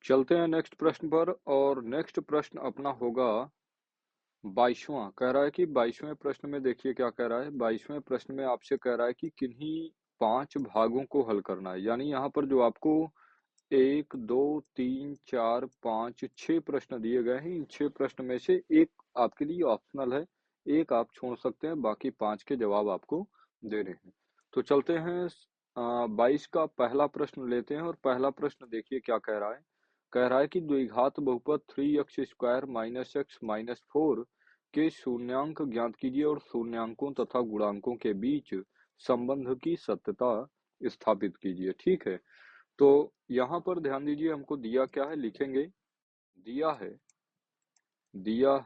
चलते हैं नेक्स्ट प्रश्न पर। और नेक्स्ट प्रश्न अपना होगा 22वां। कह रहा है कि 22वें प्रश्न में देखिए क्या कह रहा है। 22वें प्रश्न में आपसे कह रहा है कि किन्हीं 5 भागों को हल करना है। यानी यहाँ पर जो आपको 1, 2, 3, 4, 5, 6 प्रश्न दिए गए हैं, इन 6 प्रश्न में से एक आपके लिए ऑप्शनल है, एक आप छोड़ सकते हैं, बाकी 5 के जवाब आपको देने हैं। तो चलते हैं 22 का पहला प्रश्न लेते हैं। और पहला प्रश्न देखिए क्या कह रहा है। कह रहा है कि द्विघात बहुपद 3x² माइनस x माइनस 4 के शून्यांक ज्ञात कीजिए और शून्यांकों तथा गुणांकों के बीच संबंध की सत्यता स्थापित कीजिए। ठीक है, तो यहाँ पर ध्यान दीजिए, हमको दिया क्या है, लिखेंगे। दिया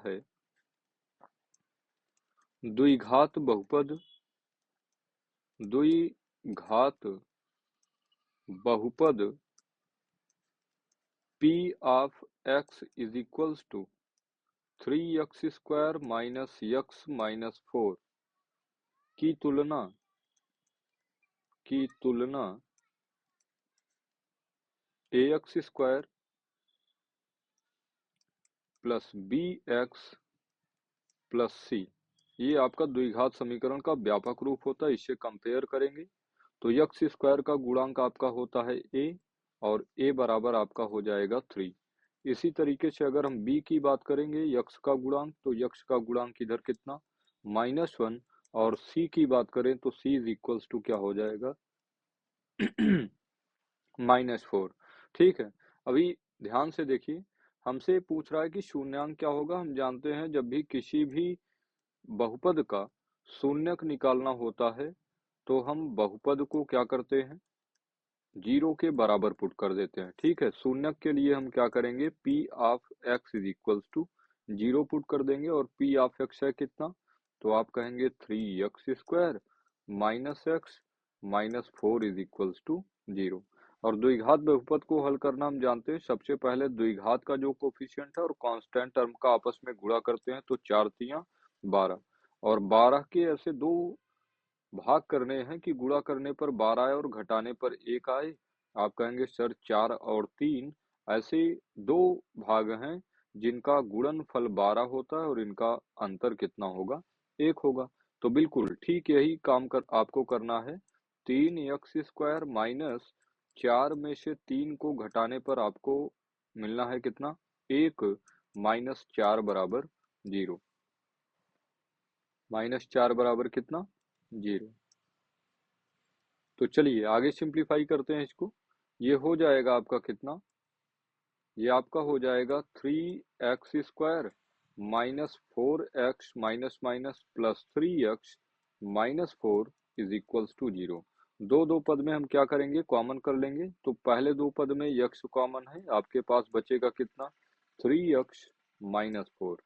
है द्विघात बहुपद p of x is equals to 3x² minus x minus 4 की तुलना ax² प्लस bx प्लस सी, ये आपका द्विघात समीकरण का व्यापक रूप होता है। इससे कंपेयर करेंगे तो x² का गुणांक आपका होता है a और a बराबर आपका हो जाएगा 3। इसी तरीके से अगर हम b की बात करेंगे x का गुणांक, तो x का गुणांक इधर कितना -1, और c की बात करें तो c इज इक्वल्स टू क्या हो जाएगा -4। ठीक है, अभी ध्यान से देखिए, हमसे पूछ रहा है कि शून्यांक क्या होगा। हम जानते हैं जब भी किसी भी बहुपद का शून्यक निकालना होता है तो हम बहुपद को क्या करते हैं, 0 के बराबर पुट कर देते हैं। ठीक है, शून्यक के लिए हम क्या करेंगे, p of x is equals to 0 put कर देंगे। और p ऑफ x है कितना, तो आप कहेंगे 3x² minus x minus 4 is equals to 0। और द्विघात बहुपद को हल करना हम जानते हैं, सबसे पहले द्विघात का जो कोफिशिएंट है और कांस्टेंट टर्म का आपस में गुणा करते हैं, तो 4 तियां 12, और 12 के ऐसे दो भाग करने हैं कि गुणा करने पर 12 आए और घटाने पर 1 आए। आप कहेंगे सर 4 और 3 ऐसे दो भाग हैं जिनका गुणनफल 12 होता है और इनका अंतर कितना होगा, 1 होगा। तो बिल्कुल ठीक यही काम आपको करना है। 3x² माइनस 4 में से 3 को घटाने पर आपको मिलना है कितना, 1 माइनस 4 बराबर 0। -4 बराबर कितना, 0। तो चलिए आगे सिंप्लीफाई करते हैं इसको। ये हो जाएगा आपका कितना, ये आपका हो जाएगा 3x² minus 4x minus minus plus 3x minus 4 is equals to 0। दो पद में हम क्या करेंगे, कॉमन कर लेंगे। तो पहले दो पद में x कॉमन है, आपके पास बचेगा कितना, 3x माइनस 4।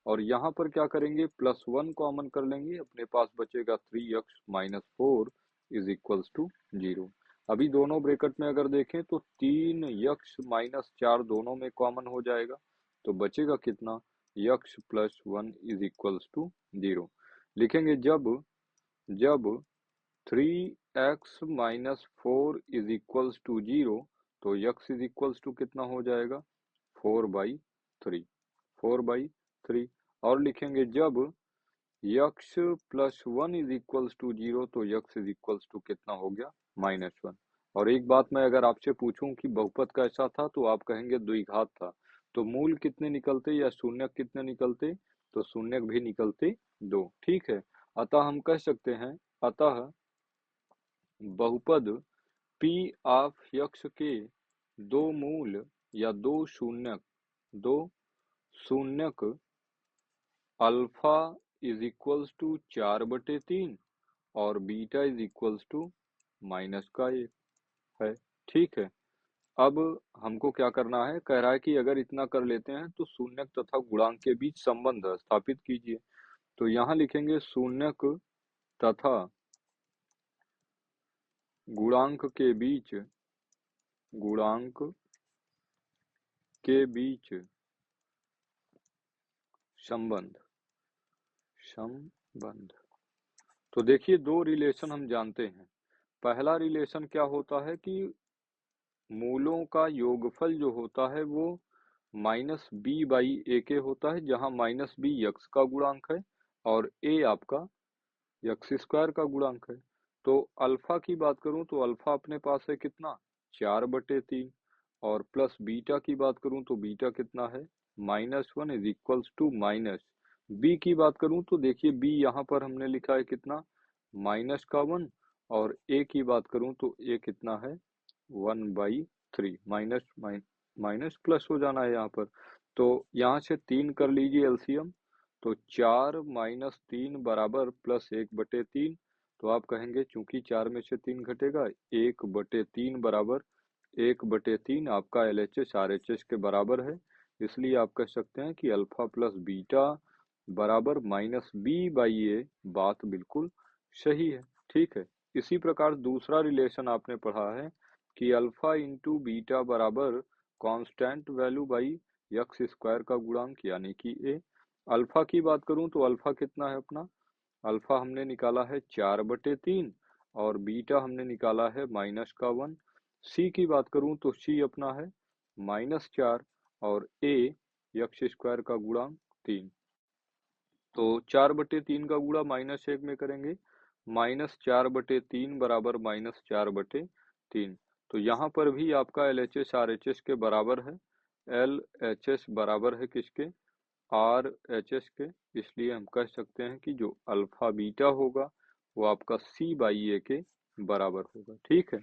और यहाँ पर क्या करेंगे, +1 कॉमन कर लेंगे, अपने पास बचेगा 3x minus 4 is equals to 0। अभी दोनों ब्रैकेट में अगर देखें तो 3x माइनस 4 दोनों में कॉमन हो जाएगा, तो बचेगा कितना, x plus 1 is equals to 0। लिखेंगे जब 3x minus 4 is equals to 0, तो x इज इक्वल्स टू कितना हो जाएगा, 4/3। 4/3। और लिखेंगे जब x plus 1 is equals to 0, तो x इज इक्वल्स टू कितना हो गया, -1। और एक बात मैं अगर आपसे पूछूं कि बहुपद कैसा था, तो आप कहेंगे द्विघात था। तो मूल कितने निकलते या शून्यक कितने निकलते, तो शून्यक भी निकलते 2। ठीक है, अतः हम कह सकते हैं, अतः बहुपद p ऑफ x के दो मूल या दो शून्यक अल्फा इज इक्वल्स टू 4/3 और बीटा इज इक्वल्स टू -1 है। ठीक है, अब हमको क्या करना है, कह रहा है कि अगर इतना कर लेते हैं तो शून्यक तथा गुणांक के बीच संबंध स्थापित कीजिए। तो यहाँ लिखेंगे शून्यक तथा गुणांक के बीच संबंध। तो देखिए दो रिलेशन हम जानते हैं। पहला रिलेशन क्या होता है कि मूलों का योगफल जो होता है वो माइनस बी बाई ए के होता है, जहां माइनस बी यक्स का गुणांक है और ए आपका यक्स स्क्वायर का गुणांक है। तो अल्फा की बात करूं तो अल्फा अपने पास है कितना, 4/3, और प्लस बीटा की बात करूं तो बीटा कितना है, -1 is equals to minus B की बात करूं तो देखिए बी यहाँ पर हमने लिखा है कितना, -1, और ए की बात करूं तो ए कितना है, 1/3, माइनस माइनस प्लस हो जाना है यहाँ पर। तो यहाँ से 3 कर लीजिए एलसीएम, तो 4 माइनस 3 बराबर प्लस 1/3। तो आप कहेंगे चूंकि 4 में से 3 घटेगा, 1/3 बराबर 1/3 आपका LHS RHS के बराबर है। इसलिए आप कह सकते हैं कि अल्फा प्लस बीटा बराबर माइनस बी बाई ए। बात बिल्कुल सही है, ठीक है। इसी प्रकार दूसरा रिलेशन आपने पढ़ा है कि अल्फा इंटू बीटा बराबर constant value by x square का गुणांक यानी कि ए। अल्फा की बात करूं तो अल्फा कितना है अपना, अल्फा हमने निकाला है 4/3 और बीटा हमने निकाला है -1। सी की बात करूं तो सी अपना है -4 और ए यक्स स्क्वायर का गुणांक 3। तो 4/3 का गुणा -1 में करेंगे, -4/3 बराबर -4/3। तो यहाँ पर भी आपका LHS RHS के बराबर है। LHS बराबर है किसके, RHS के। इसलिए हम कह सकते हैं कि जो अल्फा बीटा होगा वो आपका C बाई ए के बराबर होगा, ठीक है।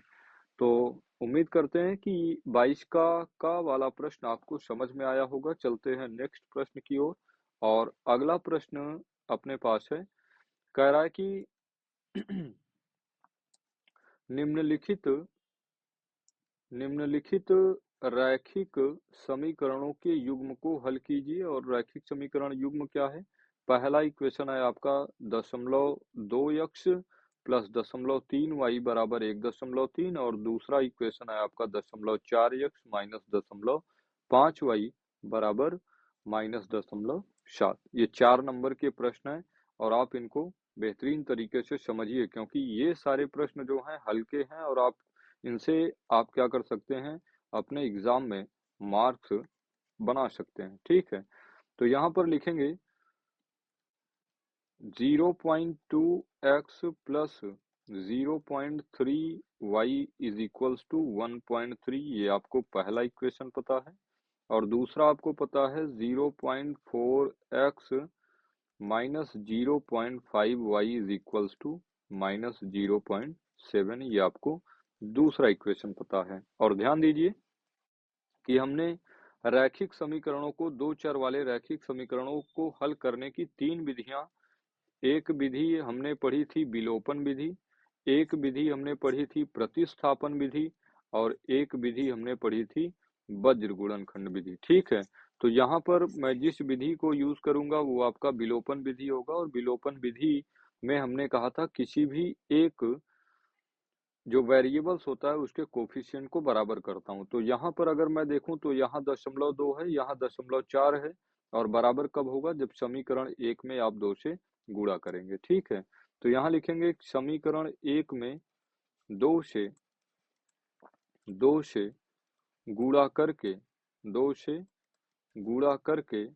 तो उम्मीद करते हैं कि 22 का वाला प्रश्न आपको समझ में आया होगा। चलते हैं नेक्स्ट प्रश्न की ओर। और अगला प्रश्न अपने पास है, कह रहा है कि निम्नलिखित निम्नलिखित रैखिक समीकरणों के युग्म को हल कीजिए। और रैखिक समीकरण युग्म क्या है, पहला इक्वेशन है आपका 0.2x प्लस 0.3y बराबर 1.3, और दूसरा इक्वेशन है आपका 0.4x माइनस 0.5y बराबर -0.7। ये 4 नंबर के प्रश्न हैं और आप इनको बेहतरीन तरीके से समझिए, क्योंकि ये सारे प्रश्न जो हैं हल्के हैं और आप इनसे आप क्या कर सकते हैं, अपने एग्जाम में मार्क्स बना सकते हैं, ठीक है। तो यहाँ पर लिखेंगे 0.2x plus 0.3y is equals to 1.3, ये आपको पहला इक्वेशन पता है। और दूसरा आपको पता है 0.4x minus 0.5y is equals to -0.7, ये आपको दूसरा इक्वेशन पता है। और ध्यान दीजिए कि हमने रैखिक समीकरणों को, दो चर वाले रैखिक समीकरणों को हल करने की 3 विधियां, एक विधि हमने पढ़ी थी विलोपन विधि, एक विधि हमने पढ़ी थी प्रतिस्थापन विधि, और एक विधि हमने पढ़ी थी वज्र गुणनखंड विधि, ठीक है। तो यहाँ पर मैं जिस विधि को यूज करूंगा वो आपका विलोपन विधि होगा। और विलोपन विधि में हमने कहा था किसी भी एक जो वेरिएबल्स होता है उसके कोफिशिएंट को बराबर करता हूं। तो यहाँ पर अगर मैं देखूं तो यहाँ 0.2 है, यहाँ 0.4 है, और बराबर कब होगा, जब समीकरण 1 में आप 2 से गुणा करेंगे, ठीक है। तो यहाँ लिखेंगे समीकरण 1 में 2 से गुणा करके 2 से गुणा करके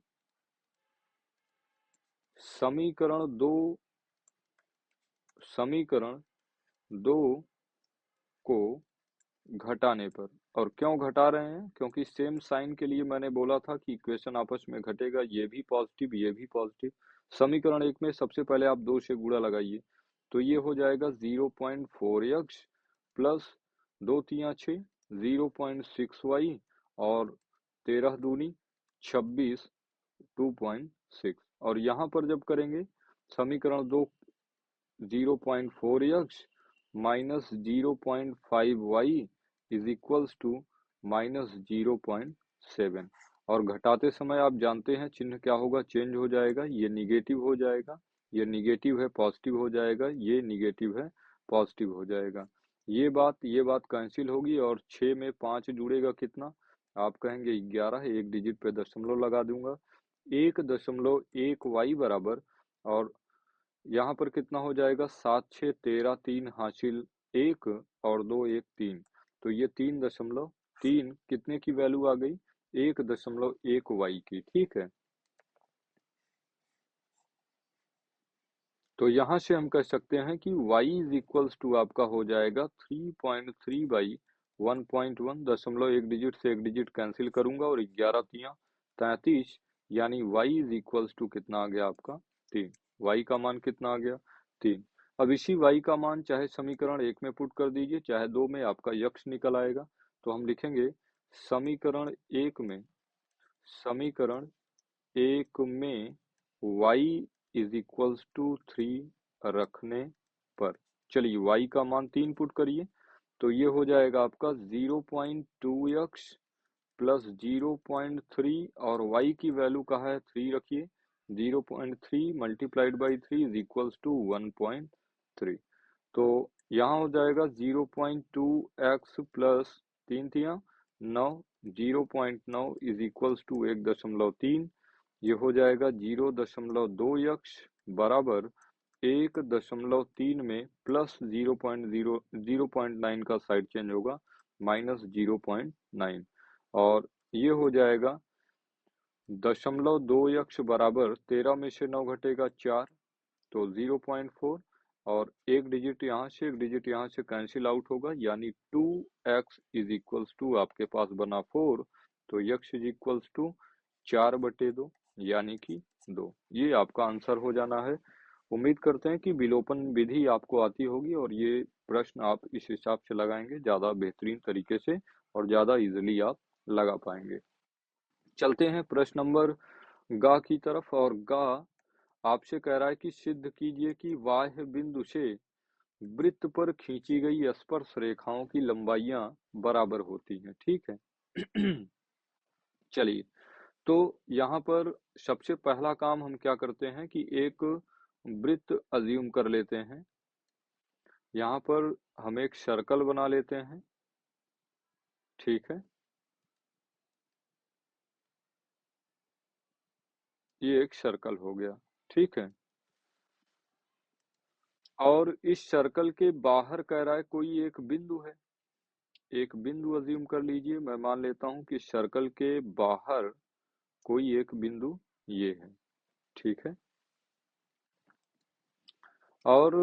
समीकरण 2 को घटाने पर। और क्यों घटा रहे हैं, क्योंकि सेम साइन के लिए मैंने बोला था कि इक्वेशन आपस में घटेगा, ये भी पॉजिटिव ये भी पॉजिटिव। समीकरण 1 में सबसे पहले आप 2 से गुणा लगाइए, तो ये हो जाएगा 0.4x प्लस 2 तिया 6 0.6y और 13 दूनी 26 2.6। और यहाँ पर जब करेंगे समीकरण 2 0.4x minus 0.5y is equals to -0.7। और घटाते समय आप जानते हैं चिन्ह क्या होगा, चेंज हो जाएगा, ये निगेटिव हो जाएगा, ये निगेटिव है पॉजिटिव हो जाएगा, ये निगेटिव है पॉजिटिव हो जाएगा। ये बात कैंसिल होगी और 6 में 5 जुड़ेगा कितना, आप कहेंगे 11 है, एक डिजिट पे दशमलव लगा दूंगा, 1.1y बराबर, और यहाँ पर कितना हो जाएगा, 7 6 13 3 हासिल 1 और 2 1 3, तो ये 3.1 3 कितने की वैल्यू आ गई? 1.1 y की, ठीक है। तो यहाँ से हम कह सकते हैं कि y इज इक्वल्स टू आपका हो जाएगा 3.3 बाई 1.1, दशमलव एक डिजिट से एक डिजिट कैंसिल करूंगा और 11 तिया 33, यानी y इज इक्वल्स टू कितना आ गया आपका 3। y का मान कितना आ गया 3। अब इसी y का मान चाहे समीकरण 1 में पुट कर दीजिए चाहे 2 में, आपका यक्ष निकल आएगा। तो हम लिखेंगे समीकरण 1 में, समीकरण 1 में y इज इक्वल्स टू 3 रखने पर, चलिए y का मान 3 पुट करिए तो ये हो जाएगा आपका 0.2x प्लस 0.3 और y की वैल्यू कहाँ है 3 रखिए, 0.3 multiplied by 3 is equals to 1.3। तो यहाँ हो जाएगा 0.2x प्लस 3 तिया 9, 0.9 इज इक्वल्स टू 1.3, ये हो जाएगा 0.2x बराबर 1.3 में प्लस 0.9 का साइड चेंज होगा माइनस 0.9, और ये हो जाएगा 0.2x बराबर 13 में से 9 घटेगा 4 तो 0.4, और एक डिजिट यहाँ से एक डिजिट यहाँ से कैंसिल आउट होगा, यानी 2x इज इक्वल्स टू आपके पास बना 4, तो x इज इक्वल्स टू 4/2 यानी कि 2। ये आपका आंसर हो जाना है। उम्मीद करते हैं कि विलोपन विधि आपको आती होगी और ये प्रश्न आप इस हिसाब से लगाएंगे ज़्यादा बेहतरीन तरीके से और ज़्यादा इजीली आप लगा पाएंगे। चलते हैं प्रश्न नंबर ग की तरफ, और ग आपसे कह रहा है कि सिद्ध कीजिए कि बाह्य बिंदु से वृत्त पर खींची गई स्पर्श रेखाओं की लंबाइयां बराबर होती हैं, ठीक है। चलिए, तो यहाँ पर सबसे पहला काम हम क्या करते हैं कि एक वृत्त अज्यूम कर लेते हैं। यहाँ पर हम एक सर्कल बना लेते हैं, ठीक है। ये एक सर्कल हो गया, ठीक है। और इस सर्कल के बाहर कह रहा है कोई एक बिंदु है, एक बिंदु अज्यूम कर लीजिए। मैं मान लेता हूं कि सर्कल के बाहर कोई एक बिंदु ये है, ठीक है। और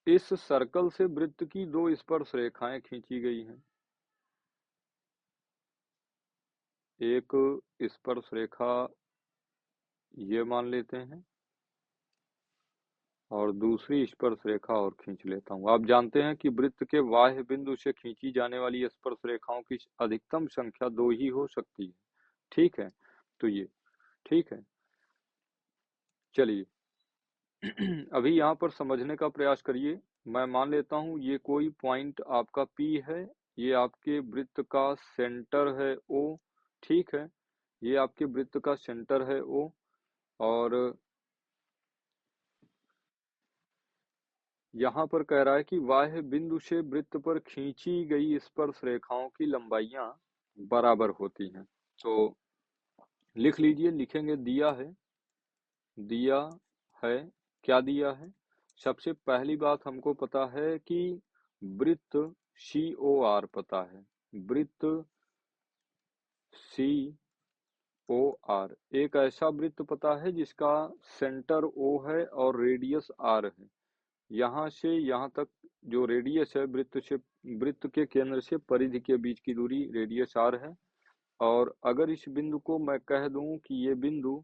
इस सर्कल से वृत्त की 2 स्पर्श रेखाएं खींची गई हैं। एक स्पर्श रेखा ये मान लेते हैं और दूसरी स्पर्श रेखा और खींच लेता हूं। आप जानते हैं कि वृत्त के बाह्य बिंदु से खींची जाने वाली स्पर्श रेखाओं की अधिकतम संख्या 2 ही हो सकती है, ठीक है। तो ये ठीक है। चलिए अभी यहाँ पर समझने का प्रयास करिए। मैं मान लेता हूँ ये कोई पॉइंट आपका P है, ये आपके वृत्त का सेंटर है O, ठीक है। ये आपके वृत्त का सेंटर है O, और यहाँ पर कह रहा है कि बाह्य बिंदु से वृत्त पर खींची गई स्पर्श रेखाओं की लंबाइयां बराबर होती हैं। तो लिख लीजिए, लिखेंगे दिया है, दिया है, क्या दिया है। सबसे पहली बात हमको पता है कि वृत्त COR पता है, वृत्त COR एक ऐसा वृत्त पता है जिसका सेंटर O है और रेडियस R है। यहाँ से यहाँ तक जो रेडियस है वृत्त से, वृत्त के केंद्र से परिधि के बीच की दूरी रेडियस R है। और अगर इस बिंदु को मैं कह दूं कि ये बिंदु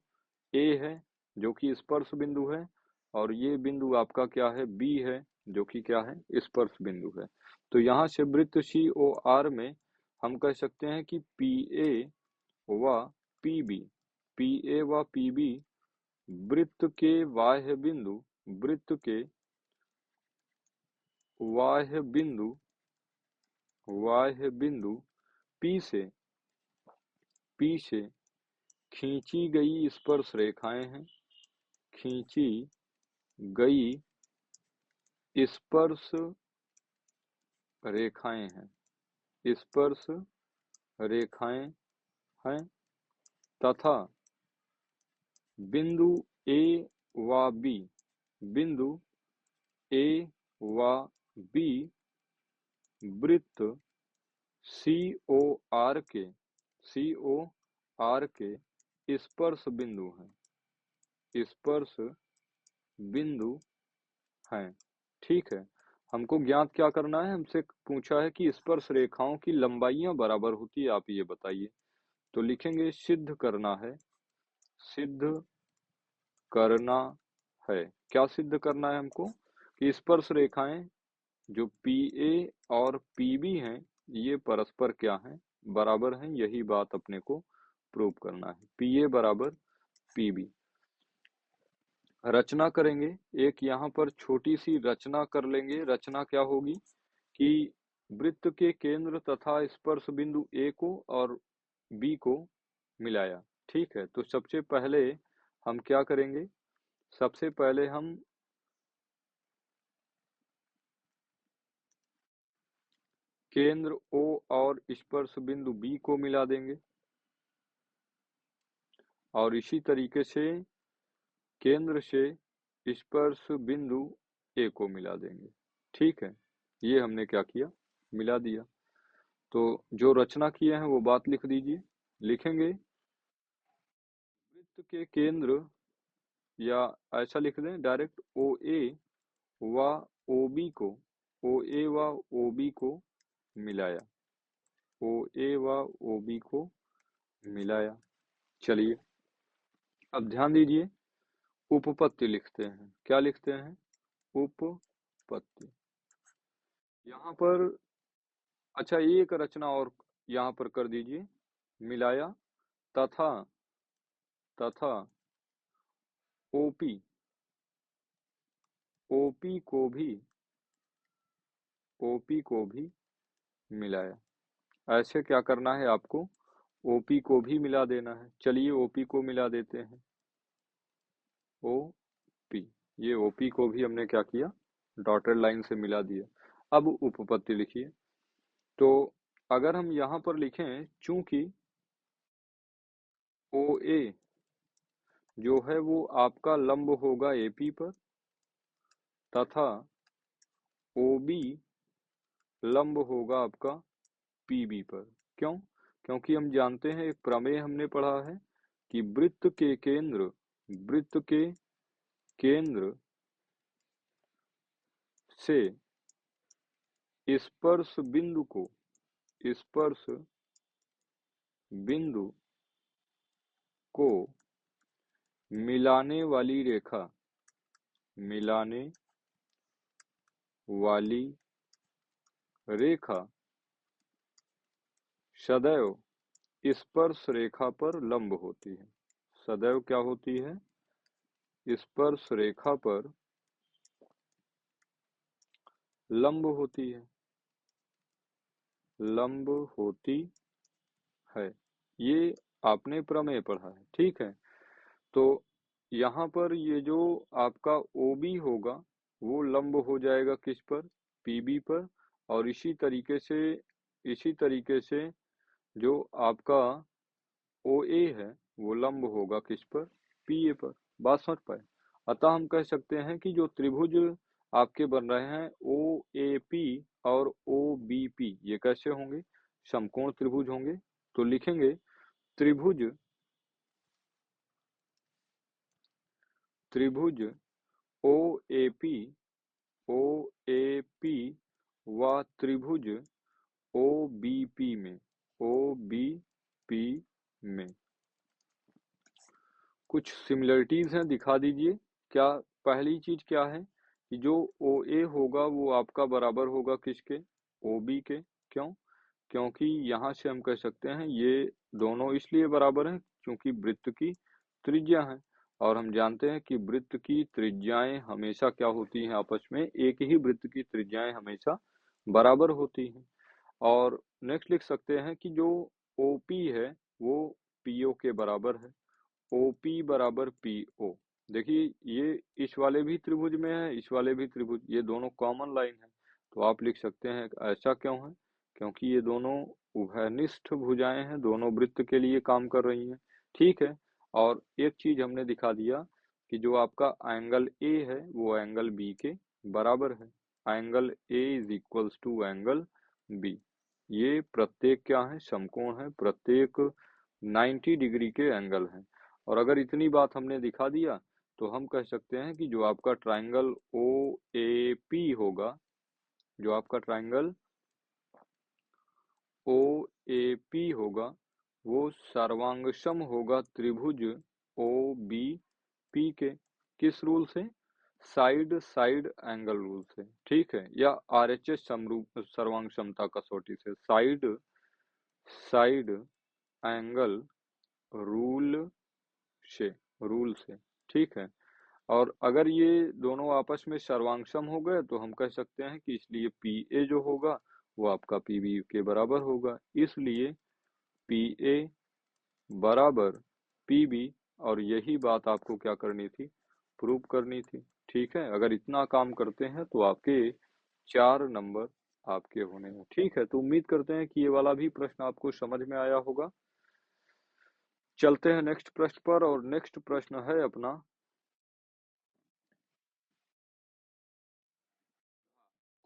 A है जो कि स्पर्श बिंदु है, और ये बिंदु आपका क्या है B है जो कि क्या है स्पर्श बिंदु है। तो यहाँ से वृत्त COR में हम कह सकते हैं कि PA व PB, PA व PB वृत्त के बाह्य बिंदु, वृत्त के बाह्य बिंदु, बाह्य बिंदु P से खींची गई स्पर्श रेखाएं हैं, खींची गई स्पर्श रेखाएं हैं, स्पर्श रेखाएं हैं, तथा बिंदु A व B, बिंदु A व B वृत्त COR के स्पर्श बिंदु हैं, स्पर्श बिंदु हैं। ठीक है, हमको ज्ञात क्या करना है, हमसे पूछा है कि स्पर्श रेखाओं की लंबाइयां बराबर होती है, आप ये बताइए। तो लिखेंगे सिद्ध करना है, सिद्ध करना है। क्या सिद्ध करना है हमको, कि स्पर्श रेखाएं जो PA और PB हैं ये परस्पर क्या हैं, बराबर हैं। यही बात अपने को प्रूव करना है, PA बराबर PB। रचना करेंगे, एक यहाँ पर छोटी सी रचना कर लेंगे। रचना क्या होगी कि वृत्त के केंद्र तथा स्पर्श बिंदु A को और B को मिलाया। ठीक है, तो सबसे पहले हम क्या करेंगे, सबसे पहले हम केंद्र O और स्पर्श बिंदु B को मिला देंगे, और इसी तरीके से केंद्र से स्पर्श बिंदु A को मिला देंगे। ठीक है, ये हमने क्या किया, मिला दिया। तो जो रचना किए हैं वो बात लिख दीजिए। लिखेंगे वृत्त के केंद्र, या ऐसा लिख दें डायरेक्ट, OA व OB को, OA व OB को मिलाया, OA व OB को मिलाया। चलिए अब ध्यान दीजिए, उपपत्ति लिखते हैं। क्या लिखते हैं, उपपत्ति। यहाँ पर अच्छा, एक रचना और यहाँ पर कर दीजिए, मिलाया तथा तथा ओपी ओपी को भी ओपी को भी मिलाया। ऐसे क्या करना है आपको, ओपी को भी मिला देना है। चलिए ओपी को मिला देते हैं, ओपी। ये ओपी को भी हमने क्या किया, डॉटेड लाइन से मिला दिया। अब उपपत्ति लिखिए। तो अगर हम यहाँ पर लिखें, चूंकि OA जो है वो आपका लंब होगा AP पर, तथा OB लंब होगा आपका PB पर। क्यों, क्योंकि हम जानते हैं, एक प्रमेय हमने पढ़ा है कि वृत्त के केंद्र से स्पर्श बिंदु को, स्पर्श बिंदु को मिलाने वाली रेखा, मिलाने वाली रेखा सदैव स्पर्श रेखा पर लंब होती है। सदैव क्या होती है, स्पर्श रेखा पर लंब होती है, लंब होती है। ये आपने प्रमेय पढ़ा है। ठीक है, तो यहाँ पर ये जो आपका OB होगा वो लंब हो जाएगा किस पर, PB पर। और इसी तरीके से जो आपका OA है वो लंब होगा किस पर, PA पर। बात समझ पाए। अतः हम कह सकते हैं कि जो त्रिभुज आपके बन रहे हैं OAP और OBP, ये कैसे होंगे, समकोण त्रिभुज होंगे। तो लिखेंगे त्रिभुज त्रिभुज OAP व त्रिभुज OBP में कुछ सिमिलरिटीज हैं, दिखा दीजिए। क्या, पहली चीज क्या है कि जो OA होगा वो आपका बराबर होगा किसके, OB के। क्यों, क्योंकि यहाँ से हम कह सकते हैं ये दोनों इसलिए बराबर हैं क्योंकि वृत्त की त्रिज्या है, और हम जानते हैं कि वृत्त की त्रिज्याएं हमेशा क्या होती हैं, आपस में एक ही वृत्त की त्रिज्याएं हमेशा बराबर होती हैं। और नेक्स्ट लिख सकते हैं कि जो OP है वो PO के बराबर है, OP बराबर PO। देखिए ये इस वाले भी त्रिभुज में है, इस वाले भी त्रिभुज, ये दोनों कॉमन लाइन है। तो आप लिख सकते हैं ऐसा क्यों है, क्योंकि ये दोनों उभयनिष्ठ भुजाएं हैं, दोनों वृत्त के लिए काम कर रही हैं। ठीक है, और एक चीज हमने दिखा दिया कि जो आपका एंगल A है वो एंगल B के बराबर है। Angle A is equals to angle B, ये प्रत्येक क्या है, समकोण है, प्रत्येक 90 डिग्री के एंगल हैं। और अगर इतनी बात हमने दिखा दिया तो हम कह सकते हैं कि जो आपका ट्राइंगल ओ ए पी होगा, जो आपका ट्राइंगल ओ ए पी होगा, वो सर्वांगसम होगा त्रिभुज ओ बी पी के। किस रूल से? साइड साइड एंगल रूल से, ठीक है, या आरएचएस सर्वांग क्षमता कसौटी से, साइड साइड एंगल रूल से, रूल से, ठीक है। और अगर ये दोनों आपस में सर्वांगसम हो गए तो हम कह सकते हैं कि इसलिए पी ए जो होगा वो आपका पी बी के बराबर होगा, इसलिए पी ए बराबर पी बी। और यही बात आपको क्या करनी थी, प्रूव करनी थी, ठीक है। अगर इतना काम करते हैं तो आपके 4 नंबर आपके होने हैं, ठीक है। तो उम्मीद करते हैं कि ये वाला भी प्रश्न आपको समझ में आया होगा। चलते हैं नेक्स्ट प्रश्न पर, और नेक्स्ट प्रश्न है अपना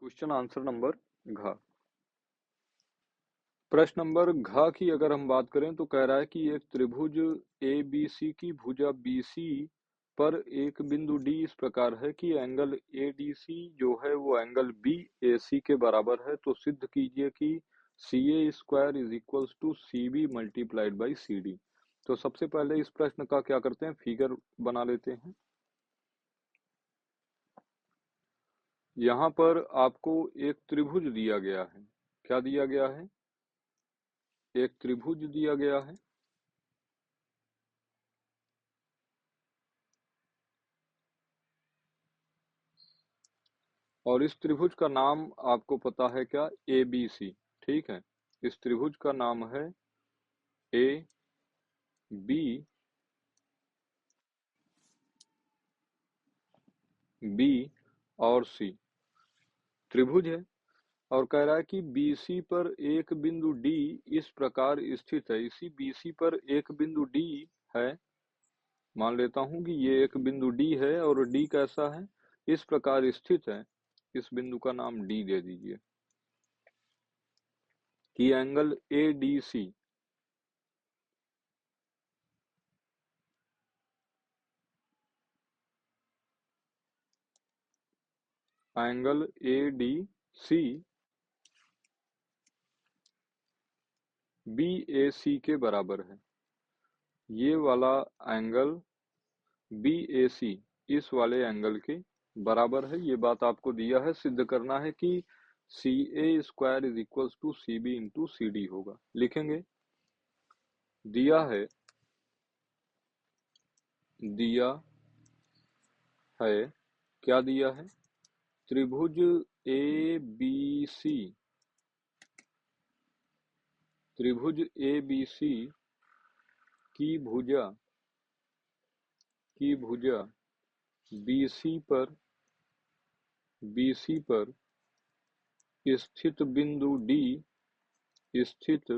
क्वेश्चन आंसर नंबर घ। प्रश्न नंबर घ की अगर हम बात करें तो कह रहा है कि एक त्रिभुज ए बी सी की भुजा बी सी पर एक बिंदु डी इस प्रकार है कि एंगल ए डी सी जो है वो एंगल बी ए सी के बराबर है। तो सिद्ध कीजिए कि C A square is equals to C B multiplied by C D. तो सबसे पहले इस प्रश्न का क्या करते हैं, फिगर बना लेते हैं। यहाँ पर आपको एक त्रिभुज दिया गया है। क्या दिया गया है? एक त्रिभुज दिया गया है। और इस त्रिभुज का नाम आपको पता है क्या? ए बी सी, ठीक है। इस त्रिभुज का नाम है ए बी बी और सी, त्रिभुज है। और कह रहा है कि BC पर एक बिंदु D इस प्रकार स्थित है। इसी BC पर एक बिंदु D है, मान लेता हूं कि ये एक बिंदु D है और D कैसा है, इस प्रकार स्थित है। इस बिंदु का नाम D दे दीजिए कि angle ADC, angle ADC BAC के बराबर है। ये वाला एंगल BAC इस वाले एंगल के बराबर है। ये बात आपको दिया है, सिद्ध करना है कि C A square is equal to C B into C D होगा। लिखेंगे, दिया है, दिया है, क्या दिया है? त्रिभुज ए बी सी, त्रिभुज ए बी सी की भुजा, की भुजा BC पर, BC पर स्थित बिंदु D, स्थित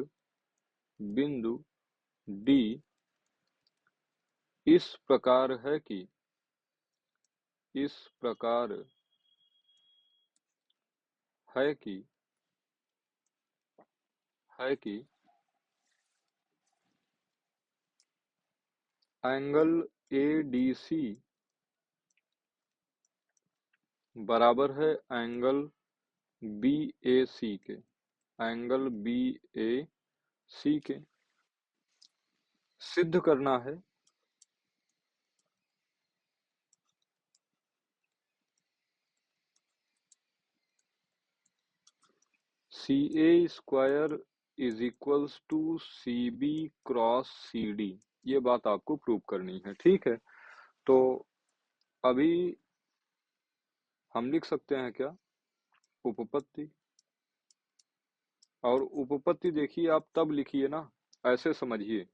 बिंदु D इस प्रकार है कि, इस प्रकार है कि, है कि एंगल ADC बराबर है एंगल BAC के, एंगल BAC के। सिद्ध करना है, CA square is equals to CB cross CD। ये बात आपको प्रूव करनी है, ठीक है। तो अभी हम लिख सकते हैं क्या? उपपत्ति। और उपपत्ति देखिए आप तब लिखिए ना, ऐसे समझिए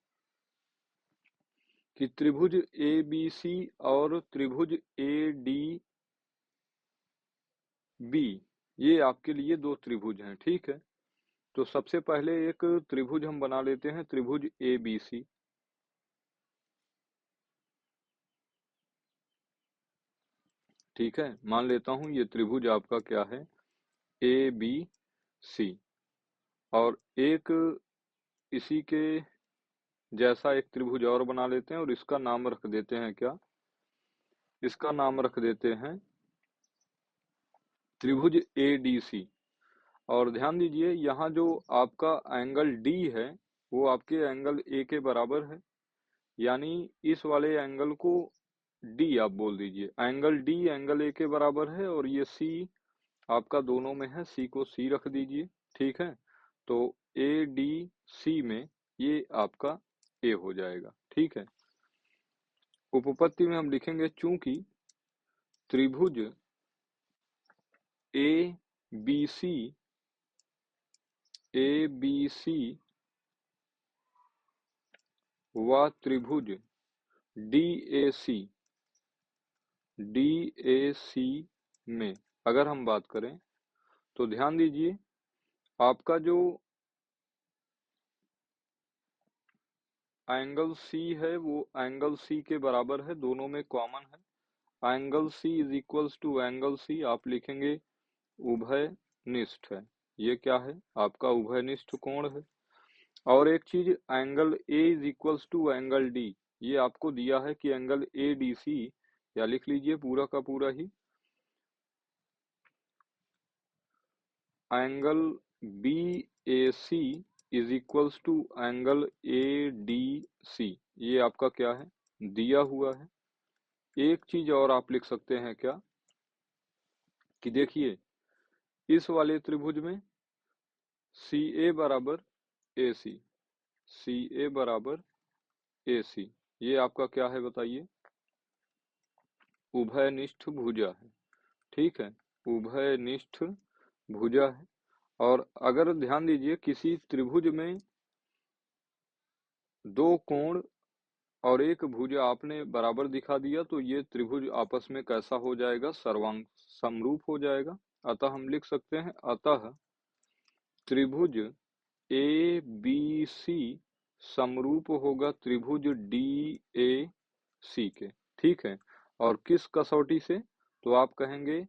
कि त्रिभुज ABC और त्रिभुज ADB ये आपके लिए दो त्रिभुज हैं, ठीक है। तो सबसे पहले एक त्रिभुज हम बना लेते हैं, त्रिभुज ABC, ठीक है। मान लेता हूं ये त्रिभुज आपका क्या है, ABC। और एक इसी के जैसा एक त्रिभुज और बना लेते हैं और इसका नाम रख देते हैं क्या, इसका नाम रख देते हैं त्रिभुज एडीसी। और ध्यान दीजिए यहाँ जो आपका एंगल डी है वो आपके एंगल ए के बराबर है, यानी इस वाले एंगल को डी आप बोल दीजिए, एंगल डी एंगल ए के बराबर है, और ये सी आपका दोनों में है, सी को सी रख दीजिए। ठीक है, तो ए डी सी में ये आपका ए हो जाएगा। ठीक है, उपपत्ति में हम लिखेंगे चूंकि त्रिभुज ए बी सी व त्रिभुज डी ए सी में अगर हम बात करें तो ध्यान दीजिए आपका जो एंगल सी है वो एंगल सी के बराबर है, दोनों में कॉमन है। Angle C is equals to angle C आप लिखेंगे उभयनिष्ठ है। ये क्या है, आपका उभयनिष्ठ कोण है। और एक चीज angle A is equals to angle D, ये आपको दिया है कि एंगल ए डी सी, या लिख लीजिए पूरा का पूरा ही angle B A C is equals to angle A D C, ये आपका क्या है, दिया हुआ है। एक चीज और आप लिख सकते हैं क्या कि देखिए इस वाले त्रिभुज में सी ए बराबर ए सी ए बराबर ए सी, ये आपका क्या है बताइए, उभयनिष्ठ भुजा है। ठीक है, उभयनिष्ठ भुजा है। और अगर ध्यान दीजिए किसी त्रिभुज में दो कोण और एक भुजा आपने बराबर दिखा दिया तो ये त्रिभुज आपस में कैसा हो जाएगा, सर्वांग समरूप हो जाएगा। अतः हम लिख सकते हैं अतः त्रिभुज ए बी सी समरूप होगा त्रिभुज डी ए सी के। ठीक है, और किस कसौटी से, तो आप कहेंगे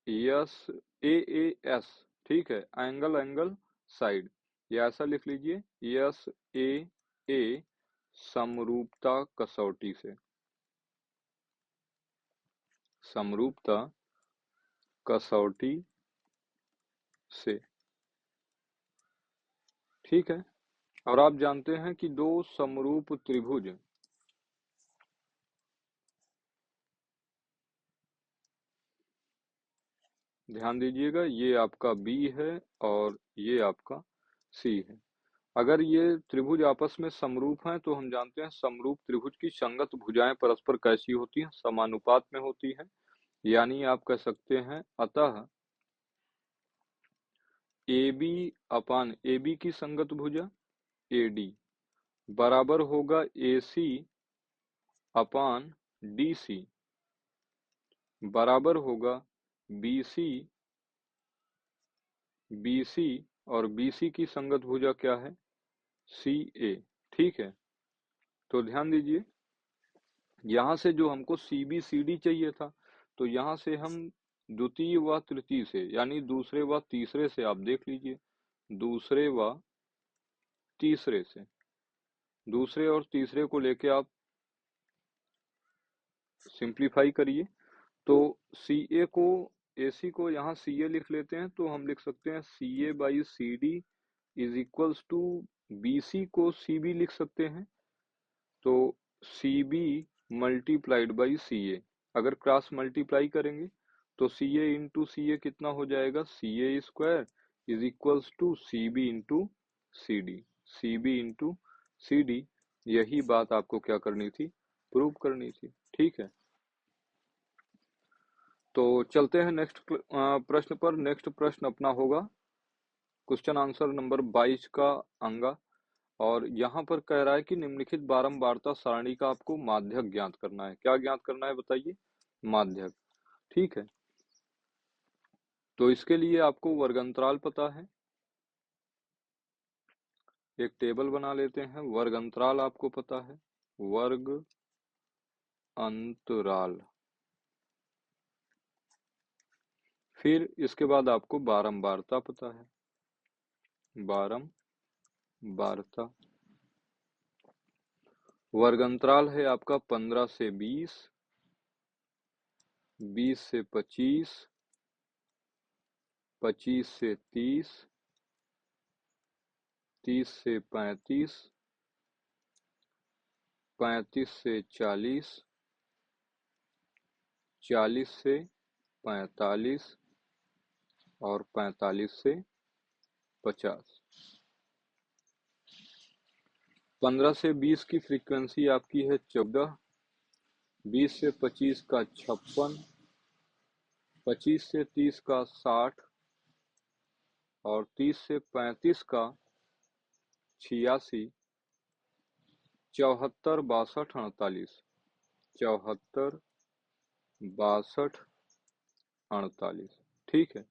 यस ए ए एस। ठीक है, एंगल एंगल साइड, या ऐसा लिख लीजिए यस ए ए समरूपता कसौटी से, समरूपता कसौटी से। ठीक है, और आप जानते हैं कि दो समरूप त्रिभुज, ध्यान दीजिएगा ये आपका बी है और ये आपका सी है। अगर ये त्रिभुज आपस में समरूप हैं तो हम जानते हैं समरूप त्रिभुज की संगत भुजाएं परस्पर कैसी होती हैं, समानुपात में होती हैं। यानी आप कह सकते हैं अतः A B upon A B की संगत भुजा ए डी बराबर होगा ए सी अपान डी सी बराबर होगा बी सी और बी सी की संगत भुजा क्या है, सी ए। ठीक है, तो ध्यान दीजिए यहाँ से जो हमको सी बी सी डी चाहिए था, तो यहाँ से हम द्वितीय व तृतीय से यानी दूसरे व तीसरे से, आप देख लीजिए दूसरे व तीसरे से, दूसरे और तीसरे को लेके आप सिंप्लीफाई करिए। तो सी ए को ए सी को यहाँ सी ए लिख लेते हैं, तो हम लिख सकते हैं C A by C D is equals to B C को सी बी लिख सकते हैं, तो C B multiplied by C A, अगर क्रॉस मल्टीप्लाई करेंगे तो सी ए इंटू सी ए कितना हो जाएगा, C A square is equals to C B into C D, C B into C D. यही बात आपको क्या करनी थी, प्रूव करनी थी। ठीक है, तो चलते हैं नेक्स्ट प्रश्न पर। नेक्स्ट प्रश्न अपना होगा क्वेश्चन आंसर नंबर 22 का अंगा, और यहाँ पर कह रहा है कि निम्नलिखित बारंबारता सारणी का आपको माध्यक ज्ञात करना है। क्या ज्ञात करना है बताइए, माध्यक। ठीक है, तो इसके लिए आपको वर्ग अंतराल पता है, एक टेबल बना लेते हैं। वर्ग अंतराल आपको पता है, वर्ग अंतराल, फिर इसके बाद आपको बारंबारता पता है। बारंबारता। वर्गंतराल है आपका 15 से 20, 20 से 25, 25 से 30, 30 से 35, 35 से 40, 40 से 45 और 45 से 50। 15 से 20 की फ्रीक्वेंसी आपकी है 14, 20 से 25 का 56, 25 से 30 का 60 और 30 से 35 का 86, 74, 62, 48, 74, 62, 48। ठीक है।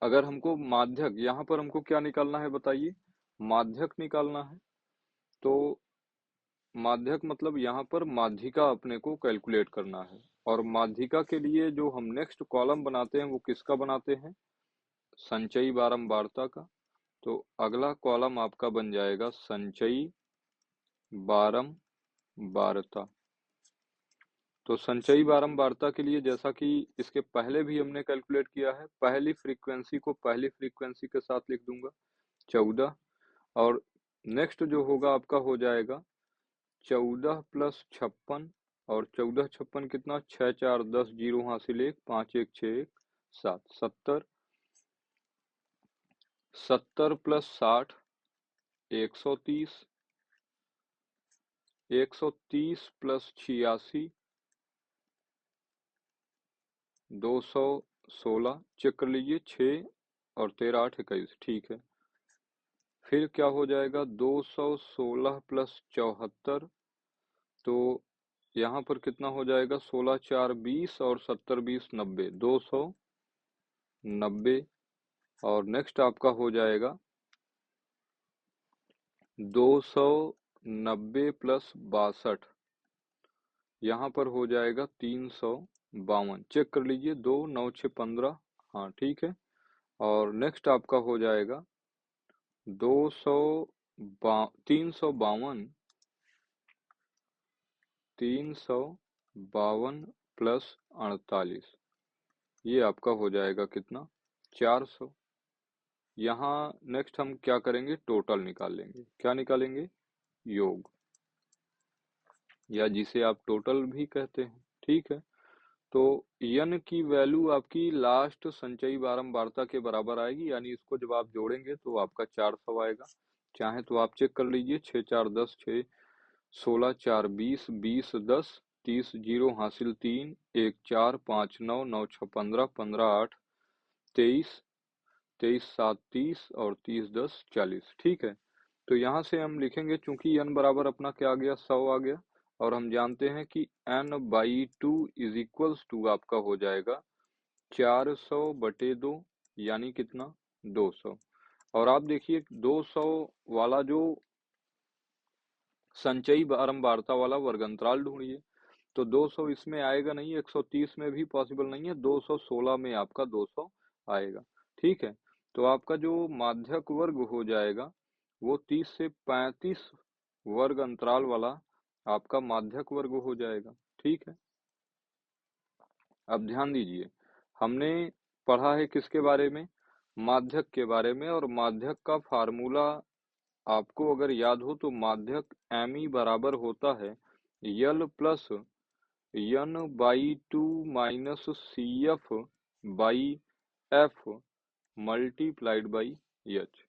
अगर हमको माध्यक, यहाँ पर हमको क्या निकालना है बताइए, माध्यक निकालना है। तो माध्यक मतलब यहाँ पर माध्यिका अपने को कैलकुलेट करना है, और माध्यिका के लिए जो हम नेक्स्ट कॉलम बनाते हैं वो किसका बनाते हैं, संचयी बारंबारता का। तो अगला कॉलम आपका बन जाएगा संचयी बारंबारता। तो संचयी बारंबारता के लिए, जैसा कि इसके पहले भी हमने कैलकुलेट किया है, पहली फ्रीक्वेंसी को पहली फ्रीक्वेंसी के साथ लिख दूंगा 14, और नेक्स्ट जो होगा आपका हो जाएगा 14 प्लस 56, और 14 56 कितना, 6 4 10, 0 हासिल 1, 5 1 6 1 7, 70, 70 प्लस 60 130, 130 प्लस 86 216, चेक कर लीजिए, 6 और 13 8 21। ठीक है। फिर क्या हो जाएगा, 216 प्लस 74, तो यहाँ पर कितना हो जाएगा, 16 4 20 और 70 20 90, 290। और नेक्स्ट आपका हो जाएगा 290 प्लस 62, यहाँ पर हो जाएगा 352। चेक कर लीजिए, 2 9 6 15। हाँ ठीक है। और नेक्स्ट आपका हो जाएगा 352, 352 प्लस 48, ये आपका हो जाएगा कितना, 400। यहाँ नेक्स्ट हम क्या करेंगे, टोटल निकाल लेंगे। क्या निकालेंगे, योग, या जिसे आप टोटल भी कहते हैं। ठीक है। तो यन की वैल्यू आपकी लास्ट संचयी बारंबारता के बराबर आएगी, यानी इसको जब आप जोड़ेंगे तो आपका 400 आएगा। चाहे तो आप चेक कर लीजिए, 6 4 10, 6 16 4 20, 20 10, 30, 0 हासिल 3, 1 4 5 9, 9 6 15, 15 8 23, 23 7 30 और 30 10 40। ठीक है। तो यहाँ से हम लिखेंगे, चूंकि n बराबर अपना क्या आ गया, 100 आ गया, और हम जानते हैं कि n/2 इज इक्वल्स टू आपका हो जाएगा 400/2, यानी कितना, 200। और आप देखिए 200 वाला जो संचयी बारंबारता वाला वर्गंतराल ढूंढिए, तो 200 इसमें आएगा नहीं, 130 में भी पॉसिबल नहीं है, 216 में आपका 200 आएगा। ठीक है। तो आपका जो माध्यक वर्ग हो जाएगा वो 30 से 35 वर्ग अंतराल वाला आपका माध्यक वर्ग हो जाएगा। ठीक है। अब ध्यान दीजिए, हमने पढ़ा है किसके बारे में, माध्यक के बारे में, और माध्यक का फार्मूला आपको अगर याद हो तो माध्यक ME बराबर होता है L plus n/2 minus CF by F multiplied by H,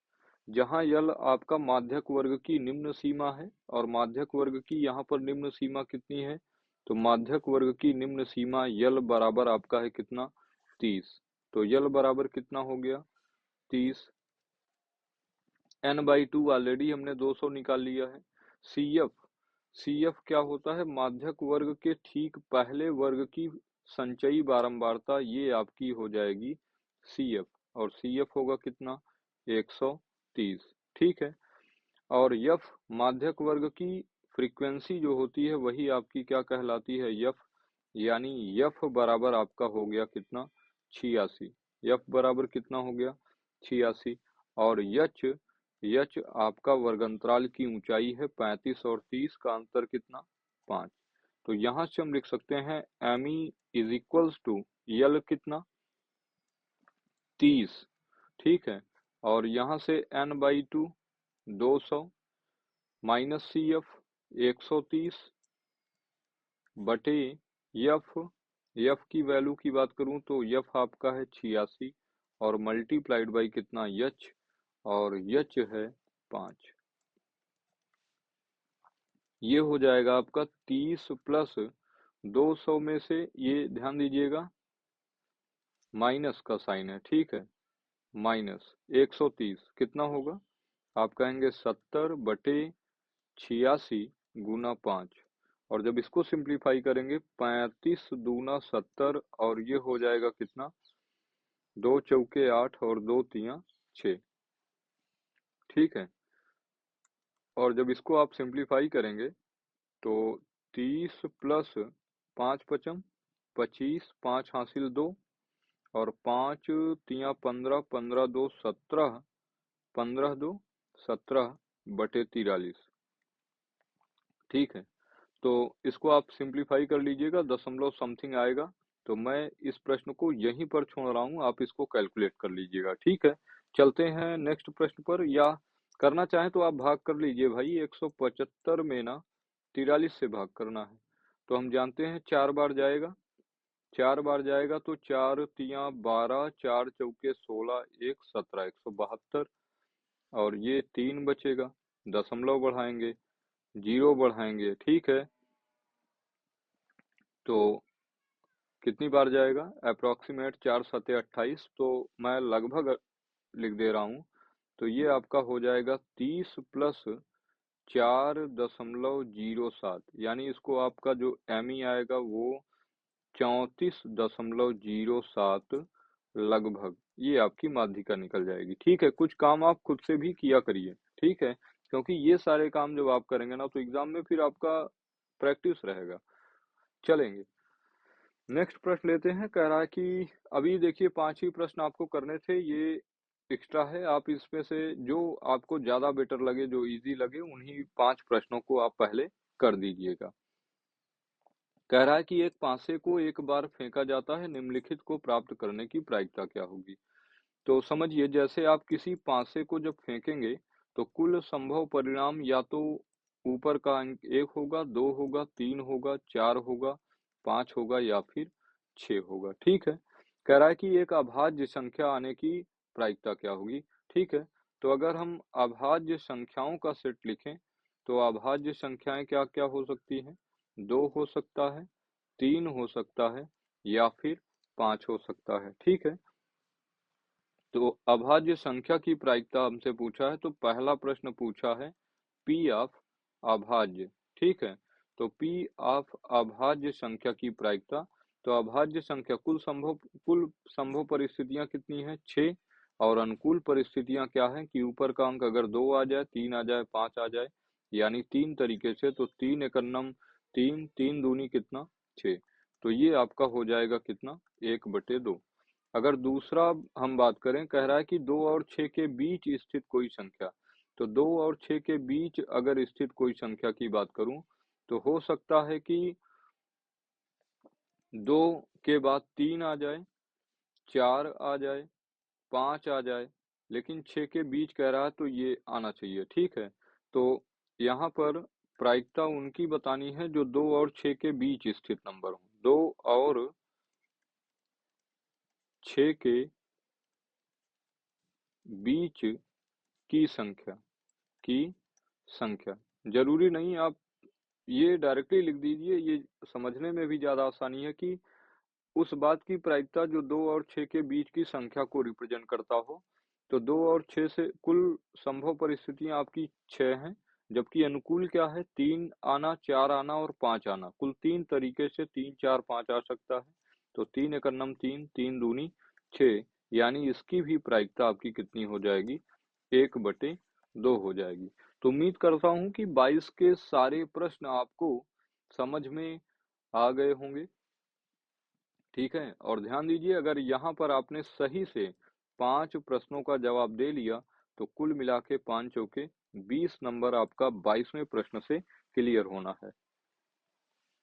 जहां यल आपका माध्यक वर्ग की निम्न सीमा है, और माध्यक वर्ग की यहाँ पर निम्न सीमा कितनी है, तो माध्यक वर्ग की निम्न सीमा यल बराबर आपका है कितना, 30। तो यल बराबर कितना हो गया, 30। n/2 ऑलरेडी हमने 200 निकाल लिया है। CF क्या होता है, माध्यक वर्ग के ठीक पहले वर्ग की संचयी बारंबारता, ये आपकी हो जाएगी CF, और CF होगा कितना, 130। ठीक है। और F माध्यक वर्ग की फ्रीक्वेंसी जो होती है वही आपकी क्या कहलाती है, F, यानी F बराबर आपका हो गया कितना, 86। F बराबर कितना हो गया, 86 और यच आपका वर्गंतराल की ऊंचाई है 35 और 30 का अंतर कितना 5। तो यहां से हम लिख सकते हैं ME इज इक्वल्स टू यल कितना 30, ठीक है। और यहां से N/2 200 माइनस CF 130 बटे यफ की वैल्यू की बात करूं तो यफ आपका है 86 और मल्टीप्लाइड बाई कितना यच, और यच है 5। ये हो जाएगा आपका 30 प्लस 200 में से ये ध्यान दीजिएगा माइनस का साइन है, ठीक है, माइनस 130 कितना होगा, आप कहेंगे 70 बटे 86 गुना 5। और जब इसको सिंप्लीफाई करेंगे 35 दूना 70 और ये हो जाएगा कितना 2 चौके 8 और 2 तिया 6, ठीक है। और जब इसको आप सिंप्लीफाई करेंगे तो 30 प्लस 5 पचम 25, 5 हासिल 2 और 5 तिया 15, 15 2 17, 15 2 17 बटे 43, ठीक है। तो इसको आप सिंप्लीफाई कर लीजिएगा, दशमलव समथिंग आएगा। तो मैं इस प्रश्न को यहीं पर छोड़ रहा हूं, आप इसको कैलकुलेट कर लीजिएगा, ठीक है। चलते हैं नेक्स्ट प्रश्न पर, या करना चाहें तो आप भाग कर लीजिए भाई। 175 में ना 43 से भाग करना है, तो हम जानते हैं 4 बार जाएगा, 4 बार जाएगा तो 4 तिया 12, 4 चौके 16, 1 17, 172 और ये 3 बचेगा, दशमलव बढ़ाएंगे, जीरो बढ़ाएंगे, ठीक है। तो कितनी बार जाएगा अप्रोक्सीमेट 4 सते 28, तो मैं लगभग लिख दे रहा हूं। तो ये आपका हो जाएगा 30 प्लस 4.07, यानी इसको आपका जो ME आएगा वो 34.07 लगभग, ये आपकी माध्यिका निकल जाएगी, ठीक है। कुछ काम आप खुद से भी किया करिए, ठीक है, क्योंकि ये सारे काम जब आप करेंगे ना तो एग्जाम में फिर आपका प्रैक्टिस रहेगा। चलेंगे नेक्स्ट प्रश्न लेते हैं। कह रहा है कि अभी देखिए 5 ही प्रश्न आपको करने थे, ये एक्स्ट्रा है, आप इसमें से जो आपको ज्यादा बेटर लगे, जो इजी लगे, उन्हीं 5 प्रश्नों को आप पहले कर दीजिएगा। कह रहा है कि एक पासे को एक बार फेंका जाता है, निम्नलिखित को प्राप्त करने की प्रायिकता क्या होगी। तो समझिए, जैसे आप किसी पासे को जब फेंकेंगे तो कुल संभव परिणाम या तो ऊपर का अंक 1 होगा, 2 होगा, 3 होगा, 4 होगा, 5 होगा या फिर 6 होगा, ठीक है। कह रहा है कि एक अभाज्य संख्या आने की प्रायिकता क्या होगी, ठीक है। तो अगर हम अभाज्य संख्याओं का सेट लिखें तो अभाज्य संख्याएं क्या क्या हो सकती हैं, 2 हो सकता है, 3 हो सकता है या फिर 5 हो सकता है, ठीक है। तो अभाज्य संख्या की प्रायिकता हमसे पूछा है, तो पहला प्रश्न पूछा है P ऑफ अभाज्य, ठीक है। तो P ऑफ अभाज्य संख्या की प्रायिकता, तो अभाज्य संख्या कुल संभव परिस्थितियां कितनी है 6, और अनुकूल परिस्थितियां क्या है कि ऊपर का अंक अगर 2 आ जाए, 3 आ जाए, 5 आ जाए, यानी 3 तरीके से। तो 3 एकन्नम 3, 3 दूनी कितना 6, तो ये आपका हो जाएगा कितना 1/2। अगर दूसरा हम बात करें, कह रहा है कि 2 और 6 के बीच स्थित कोई संख्या, तो 2 और 6 के बीच अगर स्थित कोई संख्या की बात करूं तो हो सकता है कि 2 के बाद 3 आ जाए, 4 आ जाए, 5 आ जाए, लेकिन 6 के बीच कह रहा है तो ये आना चाहिए, ठीक है। तो यहाँ पर प्रायिकता उनकी बतानी है जो 2 और 6 के बीच स्थित नंबर हो, 2 और 6 के बीच की संख्या जरूरी नहीं आप ये डायरेक्टली लिख दीजिए, ये समझने में भी ज्यादा आसानी है कि उस बात की प्रायिकता जो 2 और 6 के बीच की संख्या को रिप्रेजेंट करता हो। तो 2 और 6 से कुल संभव परिस्थितियां आपकी 6 हैं, जबकि अनुकूल क्या है 3 आना, 4 आना और 5 आना, कुल 3 तरीके से 3 4 5 आ सकता है। तो 3 एकन्नम 3, 3 दूनी 6, यानी इसकी भी प्रायिकता आपकी कितनी हो जाएगी 1/2 हो जाएगी। तो उम्मीद करता हूं कि 22 के सारे प्रश्न आपको समझ में आ गए होंगे, ठीक है। और ध्यान दीजिए, अगर यहाँ पर आपने सही से 5 प्रश्नों का जवाब दे लिया तो कुल मिला के 5 चौके 20 नंबर आपका 22वें प्रश्न से क्लियर होना है।